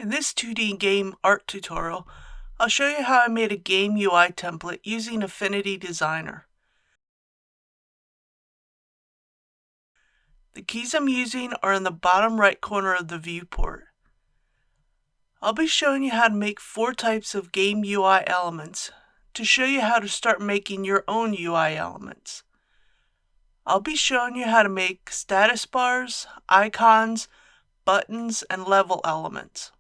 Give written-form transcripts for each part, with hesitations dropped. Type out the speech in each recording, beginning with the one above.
In this 2D game art tutorial, I'll show you how I made a game UI template using Affinity Designer. The keys I'm using are in the bottom right corner of the viewport. I'll be showing you how to make 4 types of game UI elements to show you how to start making your own UI elements. I'll be showing you how to make status bars, icons, buttons, and level elements.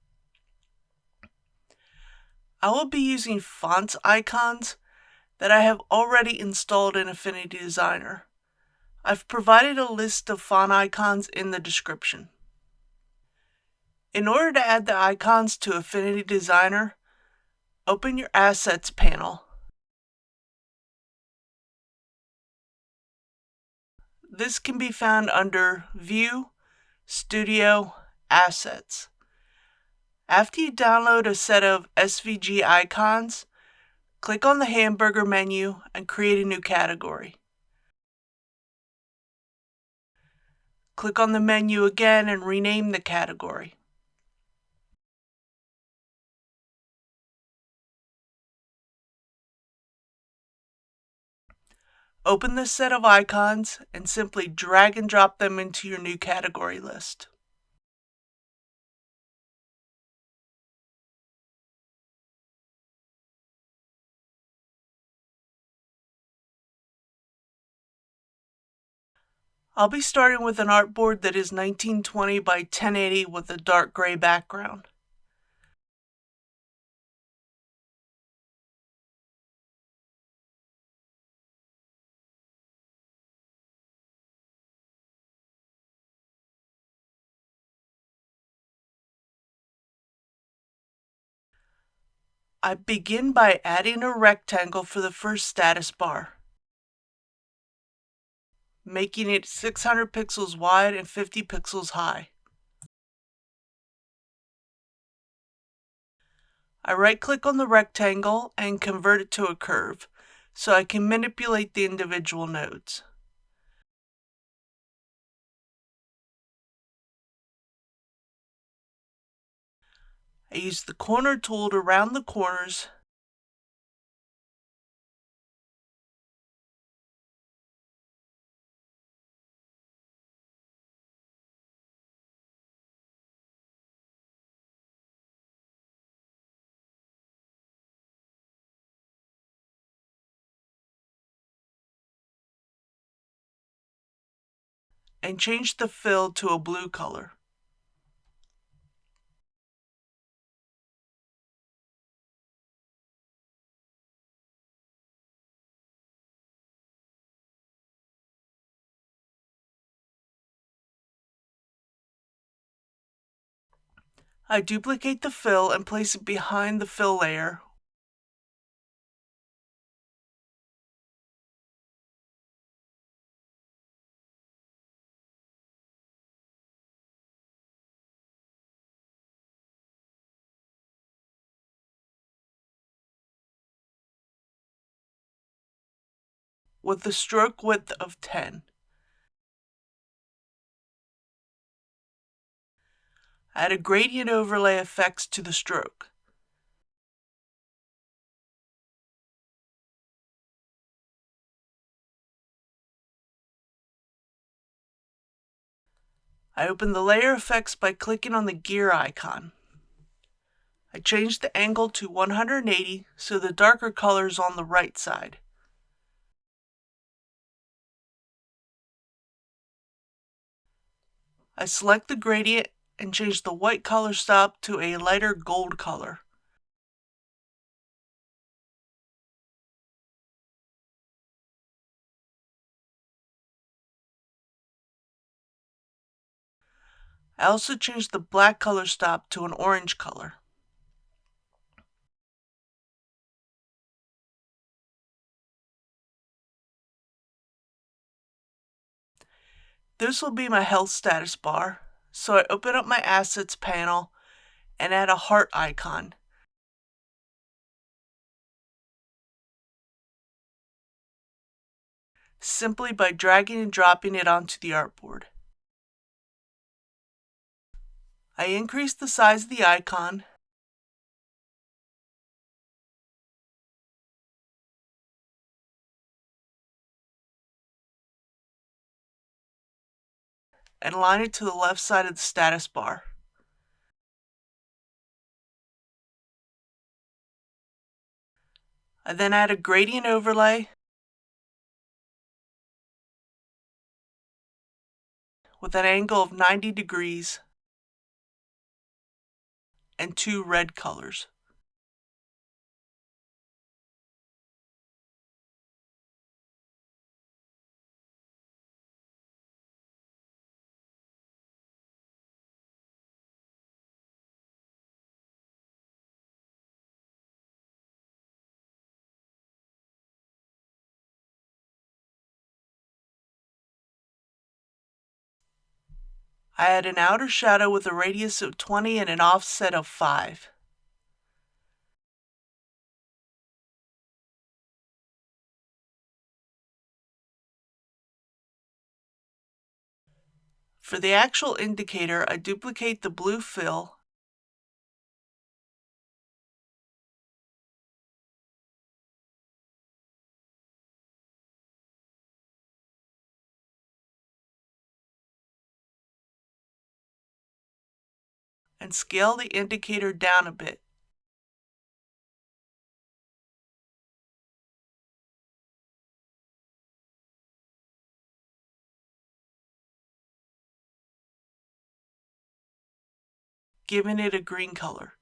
I will be using fonts icons that I have already installed in Affinity Designer. I've provided a list of font icons in the description. In order to add the icons to Affinity Designer, open your Assets panel. This can be found under View, Studio, Assets. After you download a set of SVG icons, click on the hamburger menu and create a new category. Click on the menu again and rename the category. Open this set of icons and simply drag and drop them into your new category list. I'll be starting with an artboard that is 1920 by 1080 with a dark gray background. I begin by adding a rectangle for the first status bar, making it 600 pixels wide and 50 pixels high. I right-click on the rectangle and convert it to a curve, so I can manipulate the individual nodes. I use the corner tool to round the corners and change the fill to a blue color. I duplicate the fill and place it behind the fill layer. With a stroke width of 10. Add a gradient overlay effects to the stroke. I open the layer effects by clicking on the gear icon. I change the angle to 180 so the darker color is on the right side. I select the gradient and change the white color stop to a lighter gold color. I also change the black color stop to an orange color. This will be my health status bar, so I open up my Assets panel and add a heart icon. Simply by dragging and dropping it onto the artboard. I increased the size of the icon and align it to the left side of the status bar. I then add a gradient overlay with an angle of 90 degrees and 2 red colors. I add an outer shadow with a radius of 20 and an offset of 5. For the actual indicator, I duplicate the blue fill and scale the indicator down a bit. Giving it a green color.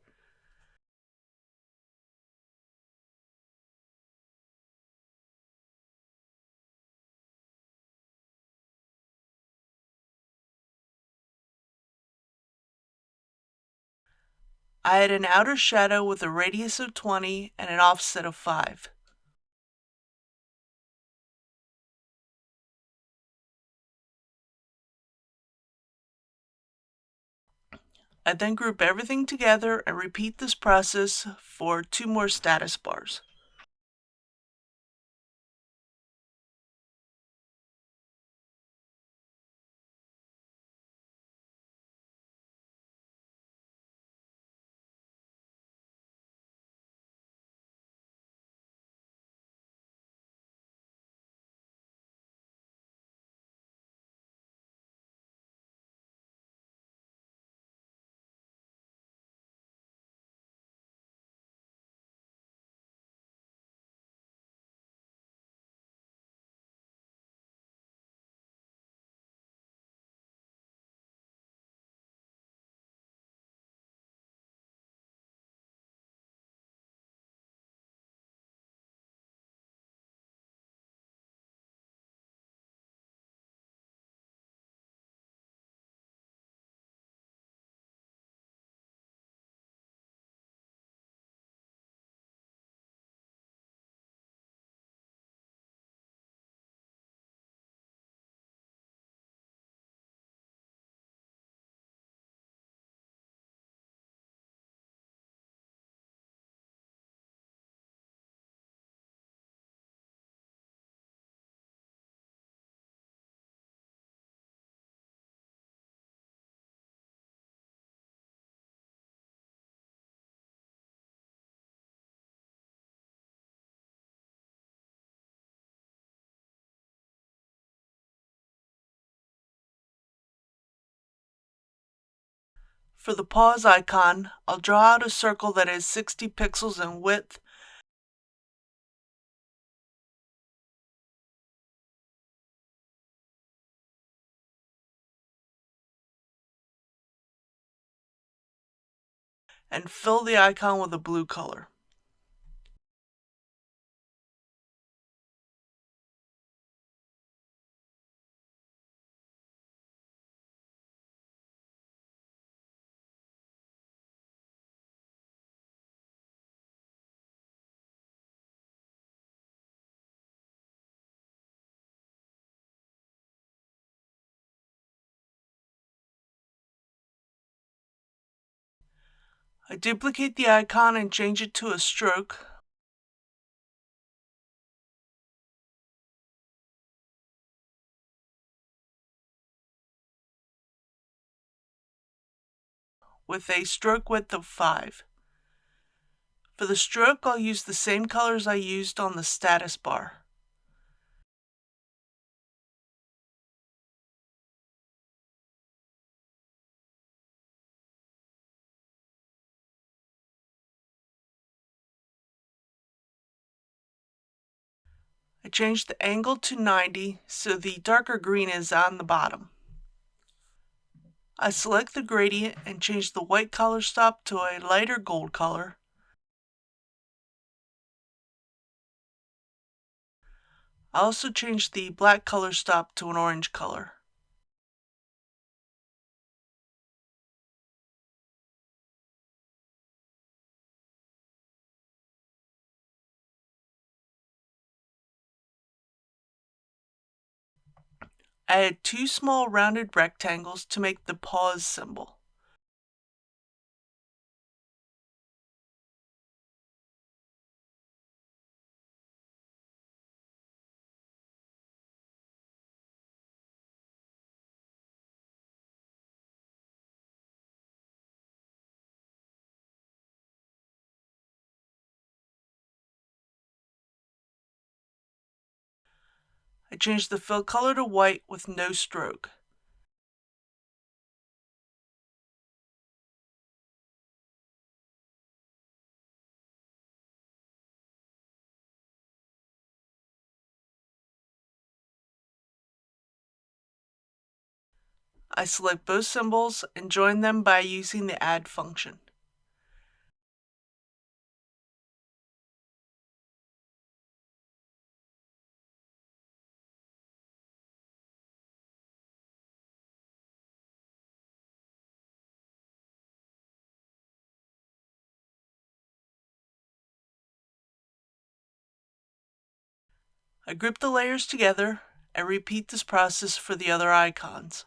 I add an outer shadow with a radius of 20 and an offset of 5. I then group everything together and repeat this process for 2 more status bars. For the pause icon, I'll draw out a circle that is 60 pixels in width and fill the icon with a blue color. I duplicate the icon and change it to a stroke. with a stroke width of 5. For the stroke, I'll use the same colors I used on the status bar. I changed the angle to 90 so the darker green is on the bottom. I select the gradient and change the white color stop to a lighter gold color. I also changed the black color stop to an orange color. I add 2 small rounded rectangles to make the pause symbol. I changed the fill color to white with no stroke. I select both symbols and join them by using the add function. I group the layers together and repeat this process for the other icons.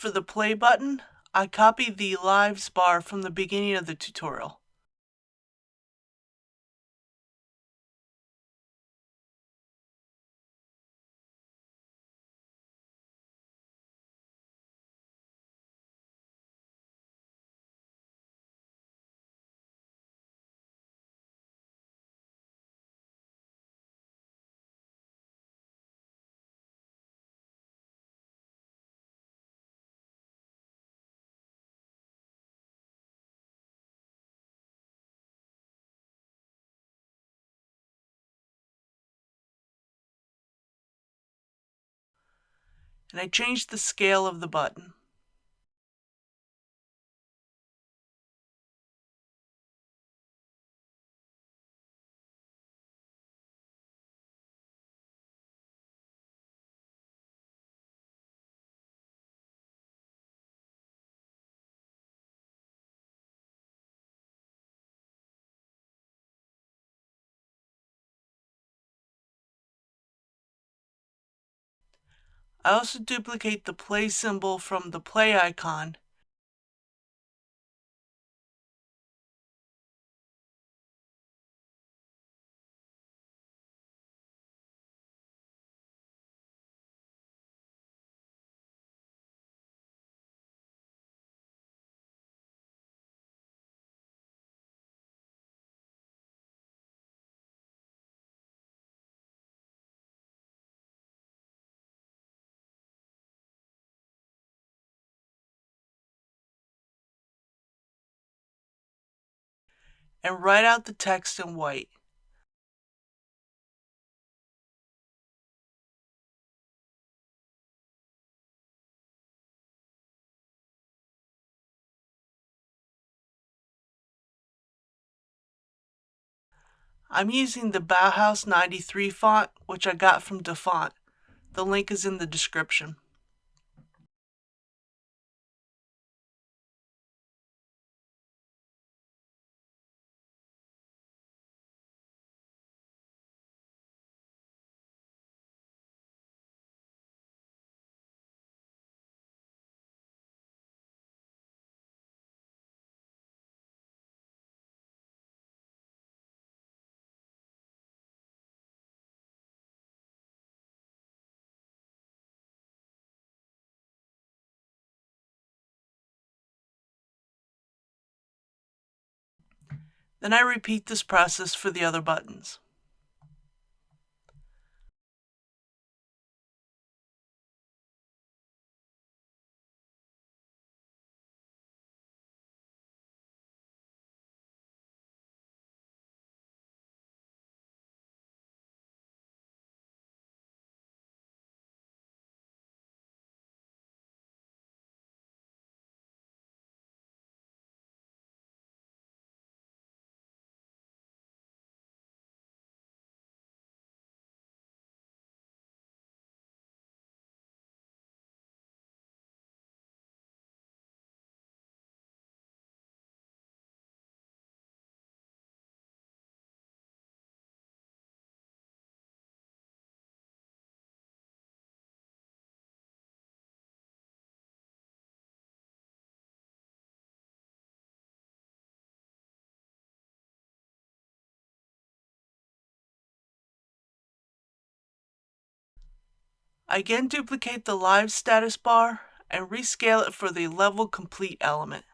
For the play button, I copied the lives bar from the beginning of the tutorial. And I changed the scale of the button. I also duplicate the play symbol from the play icon and write out the text in white. I'm using the Bauhaus 93 font, which I got from DaFont. The link is in the description. Then I repeat this process for the other buttons. I again duplicate the live status bar and rescale it for the level complete element.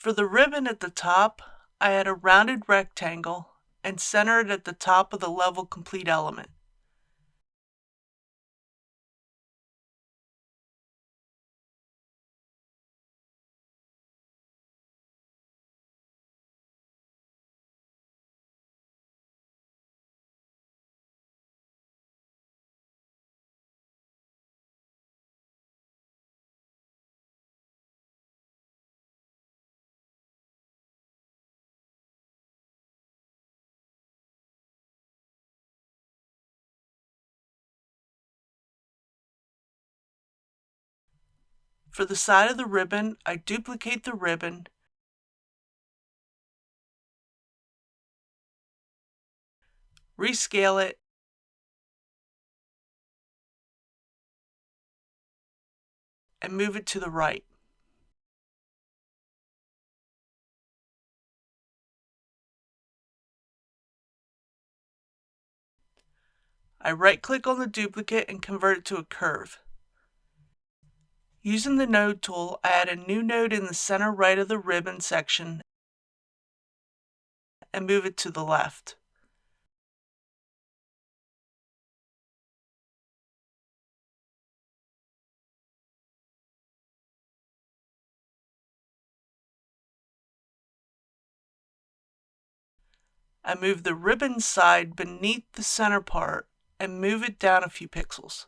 For the ribbon at the top, I add a rounded rectangle and center it at the top of the level complete element. For the side of the ribbon, I duplicate the ribbon, rescale it, and move it to the right. I right-click on the duplicate and convert it to a curve. Using the node tool, I add a new node in the center right of the ribbon section and move it to the left. I move the ribbon side beneath the center part and move it down a few pixels.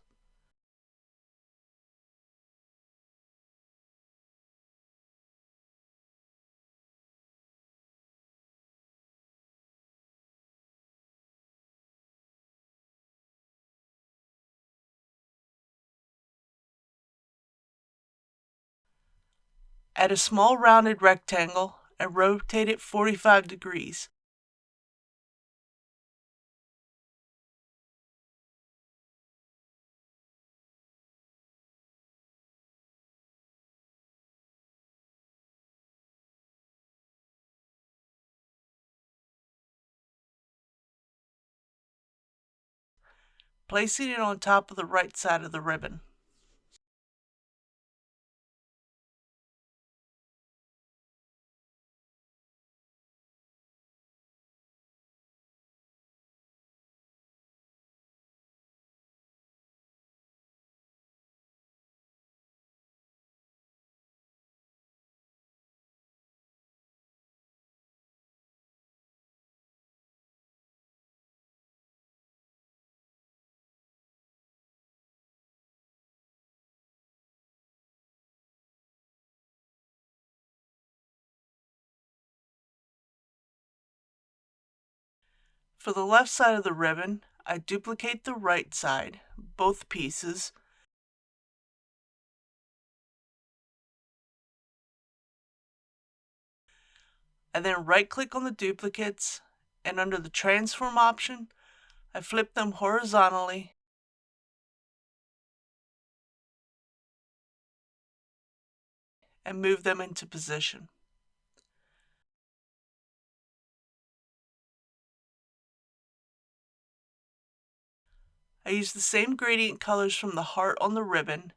Add a small rounded rectangle and rotate it 45 degrees. Placing it on top of the right side of the ribbon. For the left side of the ribbon, I duplicate the right side, both pieces, I then right-click on the duplicates, and under the transform option, I flip them horizontally and move them into position. I use the same gradient colors from the heart on the ribbon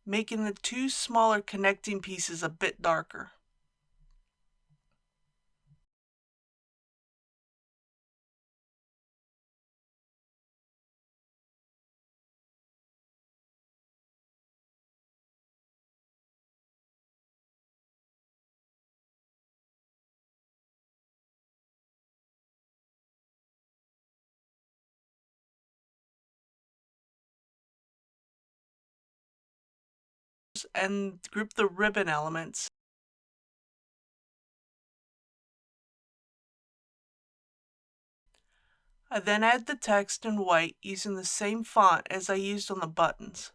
making the two smaller connecting pieces a bit darker. And group the ribbon elements. I then add the text in white using the same font as I used on the buttons.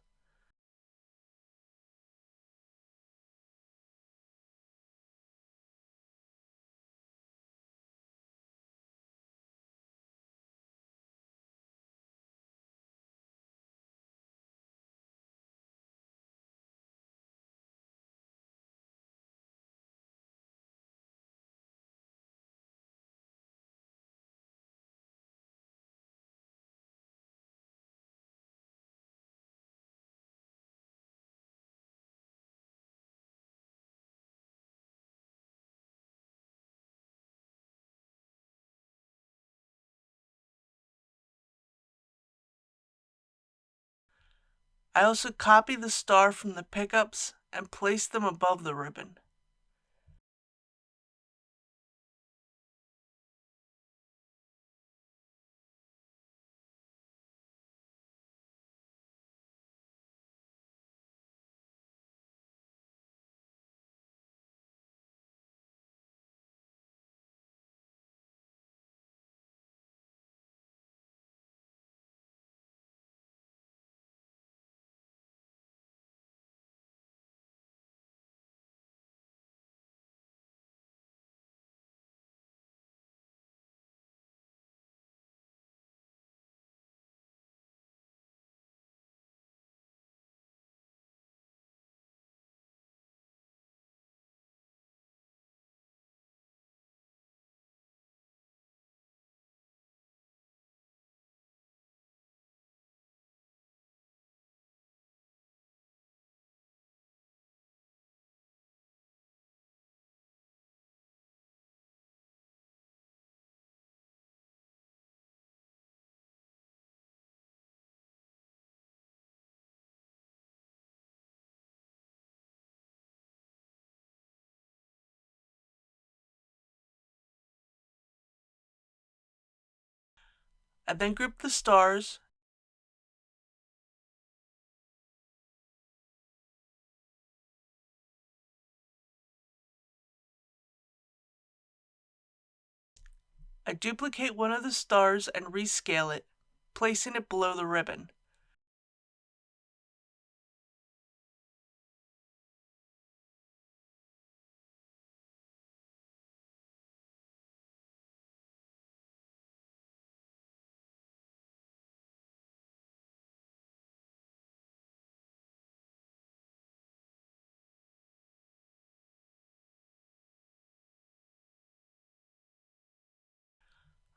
I also copy the star from the pickups and place them above the ribbon. I then group the stars I duplicate one of the stars and rescale it, placing it below the ribbon.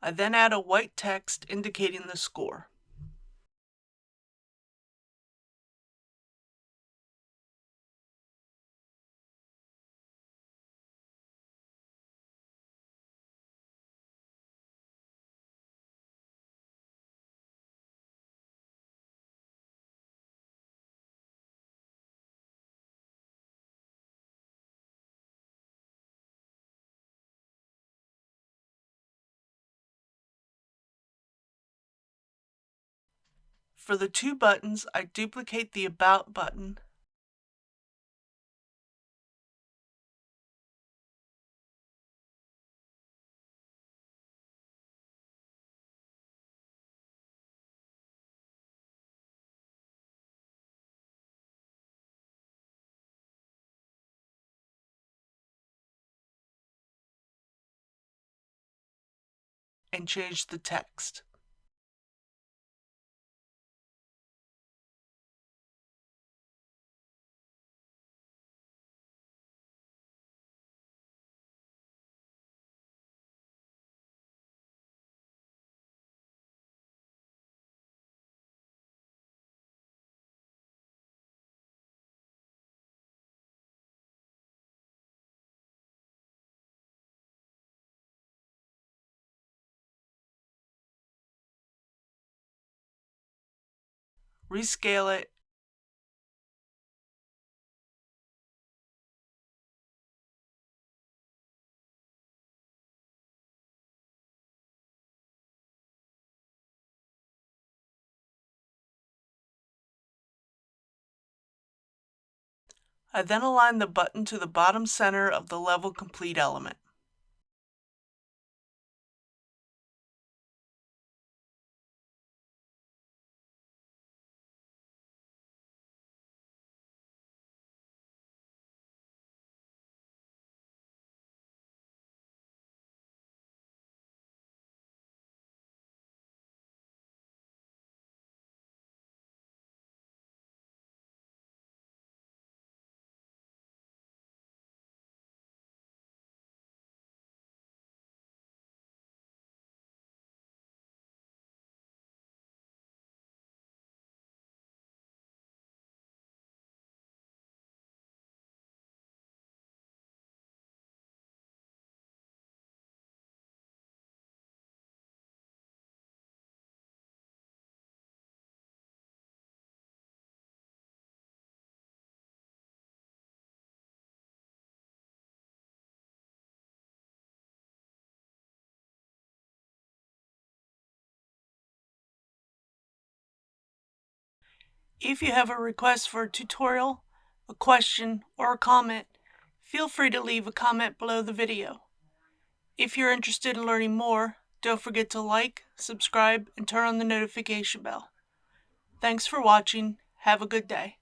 I then add a white text indicating the score. For the two buttons, I duplicate the About button and change the text. Rescale it, I then align the button to the bottom center of the level complete element. If you have a request for a tutorial, a question, or a comment, feel free to leave a comment below the video. If you're interested in learning more, don't forget to like, subscribe, and turn on the notification bell. Thanks for watching. Have a good day.